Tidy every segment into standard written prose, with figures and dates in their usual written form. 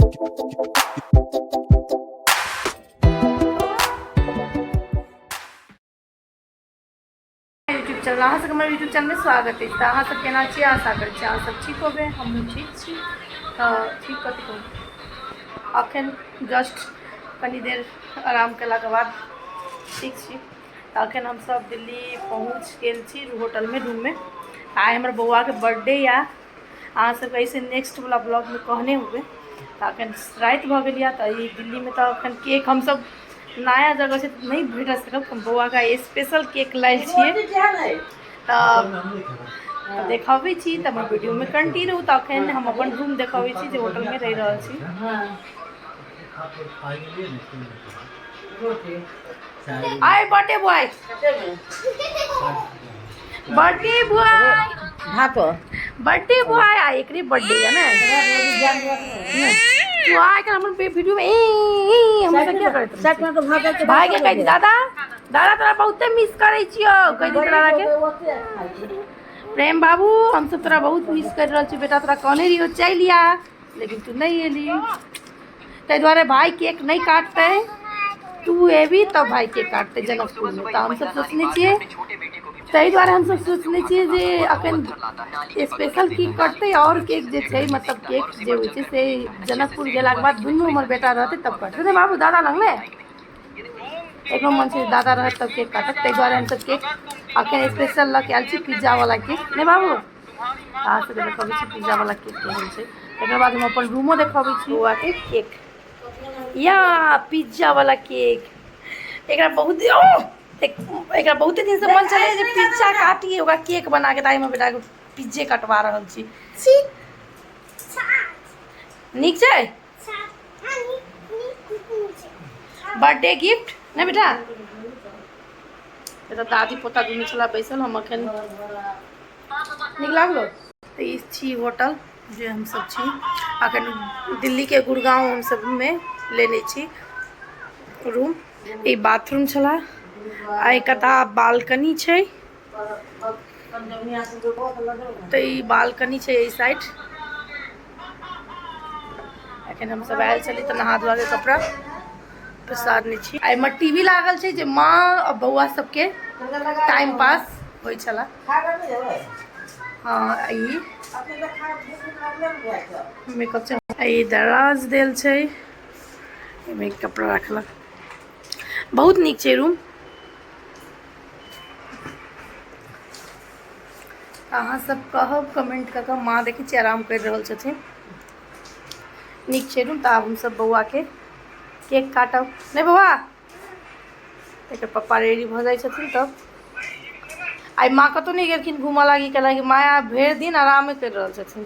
YouTube channel अहाँ सबके हमारे यूट्यूब चैनल में स्वागत है। तो अहाँ सब केना छी, आशा करै छी अहाँ सब ठीक होबे, हम ठीक छी। ठीक कथी कहू, अखन जस्ट कनी देर आराम केलाके बाद ठीक छी। तो अखन हम सब दिल्ली पहुँच गेल छी होटल में, रूम में। आइ हमर बौआ के बर्थडे या, अहाँ सब ऐसे नेक्स्ट वाला ब्लॉग में कहने हुए। तो अखन रात भ गेल या, तो दिल्ली में तो अखन केक हम सब नया जगह से नहीं भेट सकब, बौआ का स्पेशल केक लायल छियै। तो देखाबै छी, तो हम वीडियो में कंटिन्यू। तो अखन हम अपन रूम देखाबै छी जे होटल में रह रहल छी। आइ birthday boy, birthday boy, birthday boy आ एकरी बर्थडे है ना। तू आइ के हमर वीडियो में हम सब क्या करत भाई के कहि दादा, दादा तोरा बहुते मिस करै छियो, कहि दी दादा के प्रेम बाबू हम सब तोरा बहुत मिस कर रहल छी बेटा, तोरा कहने रहियो चल आ, लेकिन तू नहीं एली। ताहि दुआरे भाई केक नहीं काटते, तू एबी तब भाई केक काटते जनकपुर में। तो हम सब सोचने छिए, ताहि दुआरे हम सब सोचने छिए जे अखन स्पेशल केक कटते और केक जे छै, मतलब केक जे होइ छै से जनकपुर गेलाके बाद दुनू हमर बेटा रहते तब कटते। रे बाबू दादा लगले एको मन से दादा रह तब केक काटत। ताहि दुआरे हम सब केक अखन स्पेशल लऽ के आयल छी, पिज्जा वाला केक। नहीं बाबू अहाँ सबके देखबै छी पिज्जा वाला केक केहन छै। तकर बाद हम अपन रूमो देखबै छी। बौआ के केक या पिज्जा वाला केक, एकरा बहुते दिन से मन चले जे पिज्जा काटिए ओकरा केक बना के। ताई में बेटा के पिज्जे कटवा रहल छी। नीक छै बर्थडे गिफ्ट नहीं बेटा। तो दादी पोता दुनू छला बैसल, हम अखन नीक लागलो। तो ई छी होटल जे हम सब छी अखन दिल्ली के गुड़गांव हम सब में लेने छी रूम। ई बाथरूम छला, आई कता बालकनी छै। तो ई बालकनी छै ई साइड। अखन हम सब आयल छली तो नहा धोआ के कपड़ा पसारने छी। आई में टीवी लागल छै जे माँ और बौआ सबके टाइम पास होइ छला। हाँ ई मेकअप छै, ई दराज देल छै, एमे कपड़ा रखलक। बहुत नीक छै रूम। अहाँ सब कहब कमेंट करके। माँ देखी छी आराम कर रहल छथिन, नीक छै रूम। तो आब हम सब बौआ के केक काटब। नहीं बौआ एक पप्पा रेडी भ जाइ छथिन तब। आई माँ कतौ नहीं गेलखिन घूमऽ लागी, कैलाकि माँ भरि दिन आरामे कर रहल छथिन।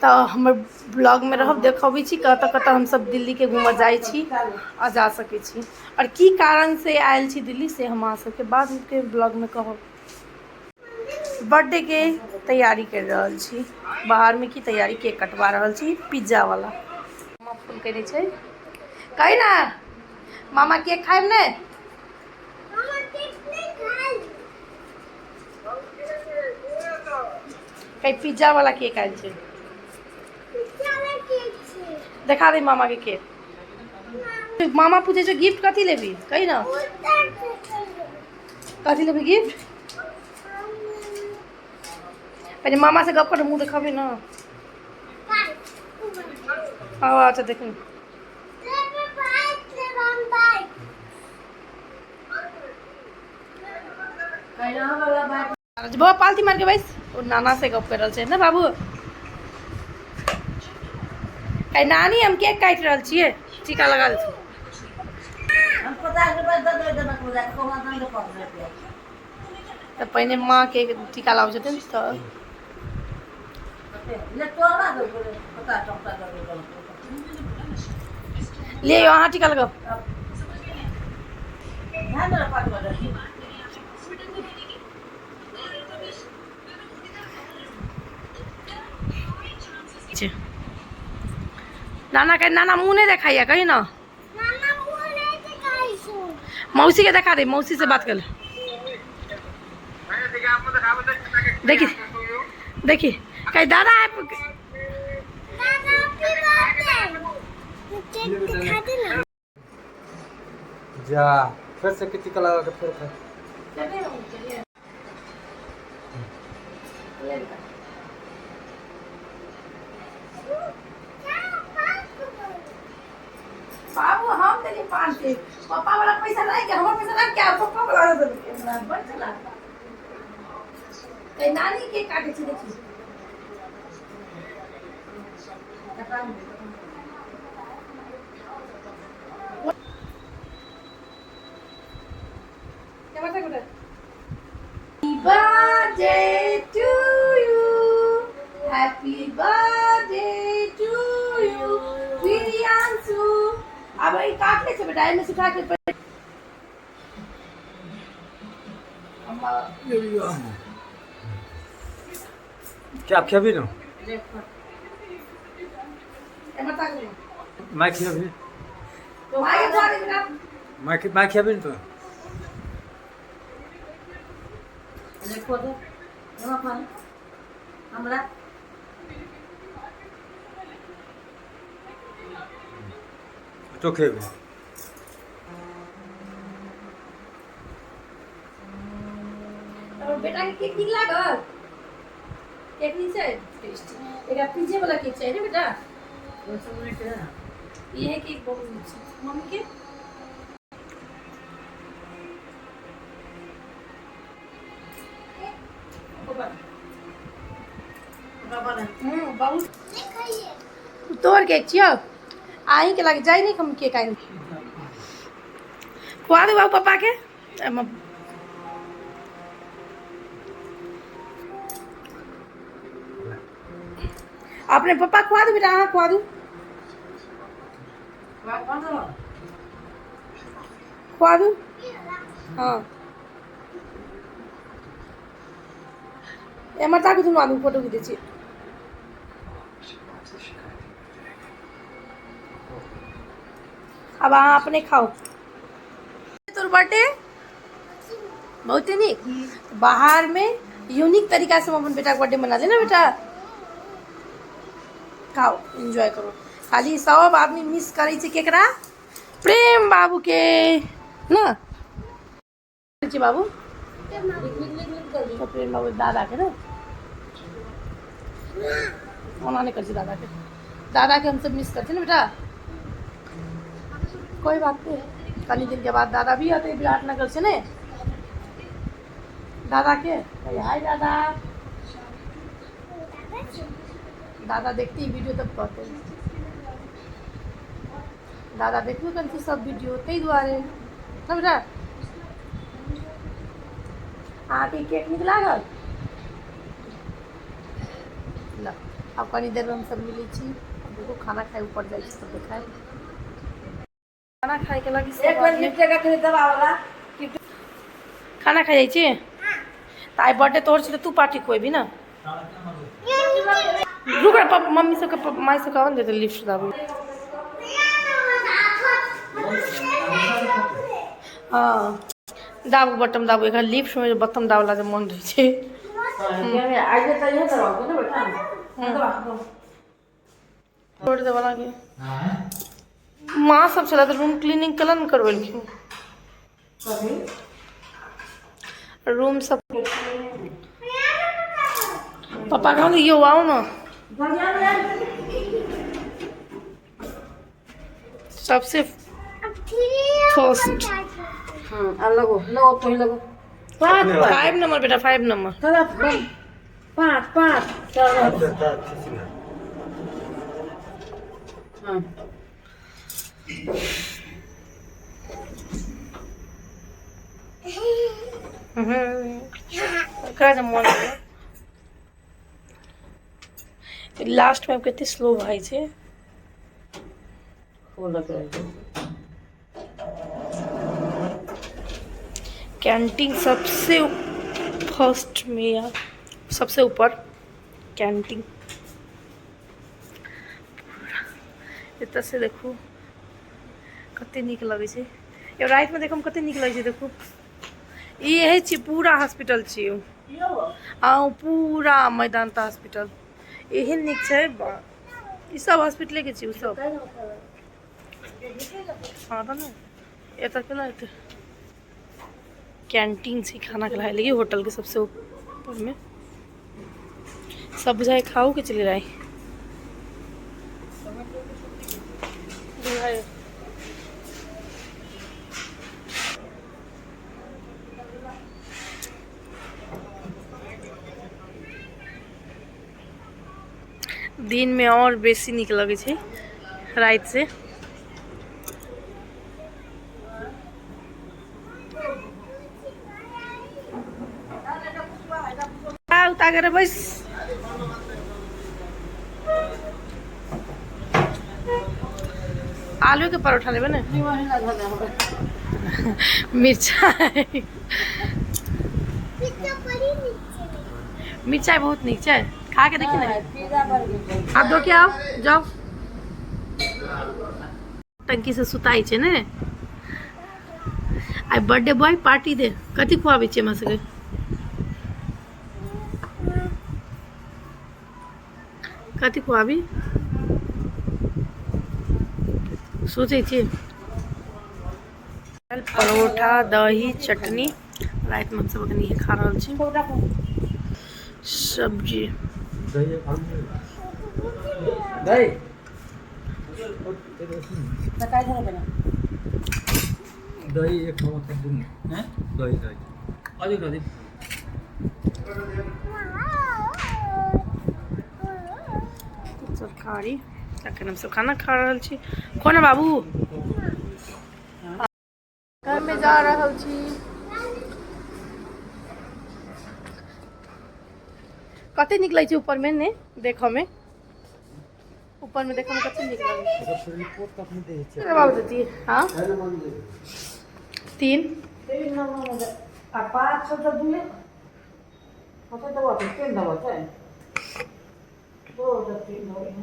तो हमर ब्लॉग में रहब, देखबै छी कतऽ कतऽ हम सब दिल्ली के घूमऽ जाइ छी आ जा सकै छी, और की कारण से आयल छी दिल्ली से हम अहाँ सबके बाद के ब्लॉग में कहब। बर्थडे के तैयारी कर रहल छी, बाहर में की तैयारी, केक कटवा रहल छी पिज्जा वाला। मामा फोन करे छै, कही ना मामा केक खाइब ने। कहीं पिज्जा वाला केक आयल छै, देखा दे मामा के केक। मामा पूछे छै गिफ्ट कथी लेबी, कही ना कथी लेबी गिफ्ट। पहले मामा से गप कर, मुंह दिखाबी ना। हाँ अच्छा देख बाबा पालती मार के बैस। वो नाना से गप कर रहल छै ना बाबू। कहीं नानी हम केक काट रहल छियै, टीका लगा दे। तो पहले माँ के टीका लाबै छथिन तो ले यहाँ टीका लगाओ। नाना कहीं नाना मुंह नहीं दिखाइए, कहीं ना मौसी के दिखा दे, मौसी से बात कर ले। देखिए देखिए कहीं दादा है, जा फिर से कितनी कला के फिर चलिए बाबू, चलिए। ले बेटा। बाबू हम देली 500 पापा वाला पैसा नहीं के हमर पैसा नहीं क्या पापा वाला दे दे हमरा बड़ चला ए नानी के काटे छी देखी क्या बता good birthday to you happy birthday to you Priyanshu अब ये काट ले से बेटा में सुखा के अम्मा क्या क्या भी ना ए मत आगे मैं क्या भी तो आगे जा दे बेटा मैं क्या भी तो देखो तो ना पानी हमरा तो खेबे और बेटा के केक ठीक लागल केक नहीं से टेस्टी एक पिज्जा वाला केक चाहिए ना बेटा वो सब मिनट ये है केक बहुत अच्छा मम्मी के बहुत तोड़ के छियो आई के लगे जाई नहीं हम के काइन खुआ दे बाबू पापा के अपने पापा खुआ दो बेटा हाँ खुआ दो खुआ दो हाँ ए मत आके तुम आलू फोटो खींचे छी अब हाँ अपने खाओ तोर बर्थडे बहुत ही नहीं बाहर में यूनिक तरीका से हम अपन बेटा के बर्थडे मना लेना बेटा खाओ एंजॉय करो खाली सब आदमी मिस करे छी केकरा प्रेम बाबू के ना बाबू तो प्रेम बाबू दादा के ना मना नहीं कर दादा के हम सब मिस करते ना बेटा कोई बात नहीं कई दिन के बाद दादा भी आते विराटनगर से ने दादा के हाय दादा दादा देखती वीडियो तब कहते दादा देखबे करती सब वीडियो तै दुआरे ना बेटा आके केक नीक लागल ल अब कनी देर में हम सब मिले छी देखो खाना खाए ऊपर जाए सब देखाए खाना खाए के लगी एक बार लिफ्ट जगह के दबा वाला खाना खा जाई छी ताई बर्थडे तोर छी तू पार्टी कोई भी ना रुक रे मम्मी से माई से कहन दे लिफ्ट दाबू हाँ दाबू बटन दाबू एक लिफ्ट में बटन दाबला जे मन रहे छे आगे त यही करवाओगे ना बेटा छोड़ दे वाला के माँ सब चला तो रूम क्लीनिंग कलन करवेलखिन रूम सब पापा कहूँ यो आओ ना सबसे फर्स्ट लगो लगो तो ही लगो 5 नंबर बेटा 5 नंबर 5 हाँ लास्ट में कितनी स्लो भाई थे कैंटीन सबसे फर्स्ट में या सबसे ऊपर कैंटीन एत से देखो कते निक लगे छे ए रात में देखो कते निक लगे छे देखो ये है छी पूरा हॉस्पिटल छी हाँ पूरा मैदानता हॉस्पिटल एहन निक छे ई सब हॉस्पिटल के छी सब हाँ तो ना एत के ना कैंटीन से खाना खिलाए लगी होटल के सबसे ऊपर में सब जाए खाओ के चले जाए। दिन में और बेसी निक लगे छे रात से। उतार बस आलू के परोठा लेबे ना मिर्चाई मिर्चाई बहुत निक है खा के देखी ना आप दो क्या आओ जाओ टंकी से सुताई छे ने आई बर्थडे बॉय पार्टी दे कथी खुआबे छे हमरा सबके कथी खुआबी सोचे छे परोठा दही चटनी रात में सब नहीं खा रहा छी सब्जी दही दही एक हैं दही दही अधिक अधिक तरकारी अखन हम सब खाना खा रहा छी कोना बाबू घर में जा रहा छी कते निकलै छै ऊपर में ने देखो में ऊपर में देखो में कते निकलै छै रिपोर्ट कखनी दै छै अरे बाबू दती हां 3 आ 5 तो दुए होते तो वो के ना होता है दो दो तीन हो गए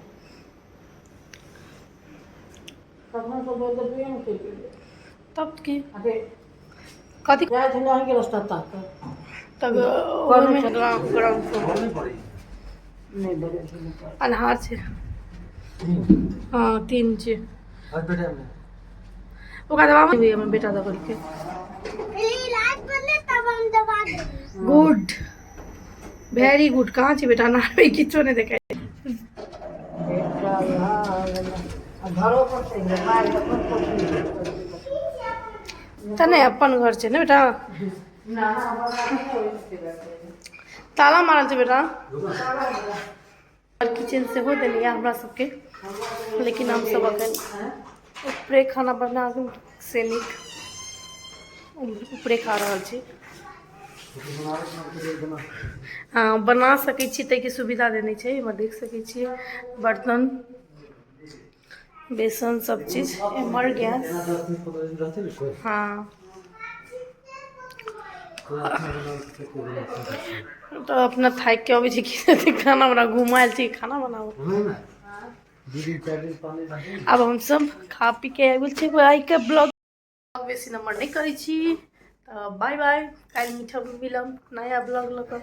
तब की अबे कथी जाय छै ना के रास्ता तक तब ग्राउंड फ्लोर नहीं बड़े छै अनहार छै हां 3 छै आज बेटा में ओका दवा में हमर बेटा दवा के इलाज करले तब हम दवा दे गुड वेरी गुड कहां छै बेटा ना किछो नहीं देखाय बेटा यार घरों पर से मार तने अपन घर छै ने बेटा ना ताला मारल छै बेटा और किचन से हो देलिए हमरा सबके लेकिन हम सब अखन ऊपरे खाना बना से नीक ऊपरे खा रहल छी हाँ बना सकै छी ताकि सुविधा देने छै एहिमे देख सकै छियै बर्तन बेसन सब चीज एमर गैस हाँ तो अपना थाक के अबै छी कि खाना बना घुमाएल छी खाना बनाबो अब हम सब खा पी के आबि छी आई के ब्लॉग बेसी नंबर नहीं करै छी बाय बाय काल मीठा मिलब नया ब्लॉग लऽ कऽ।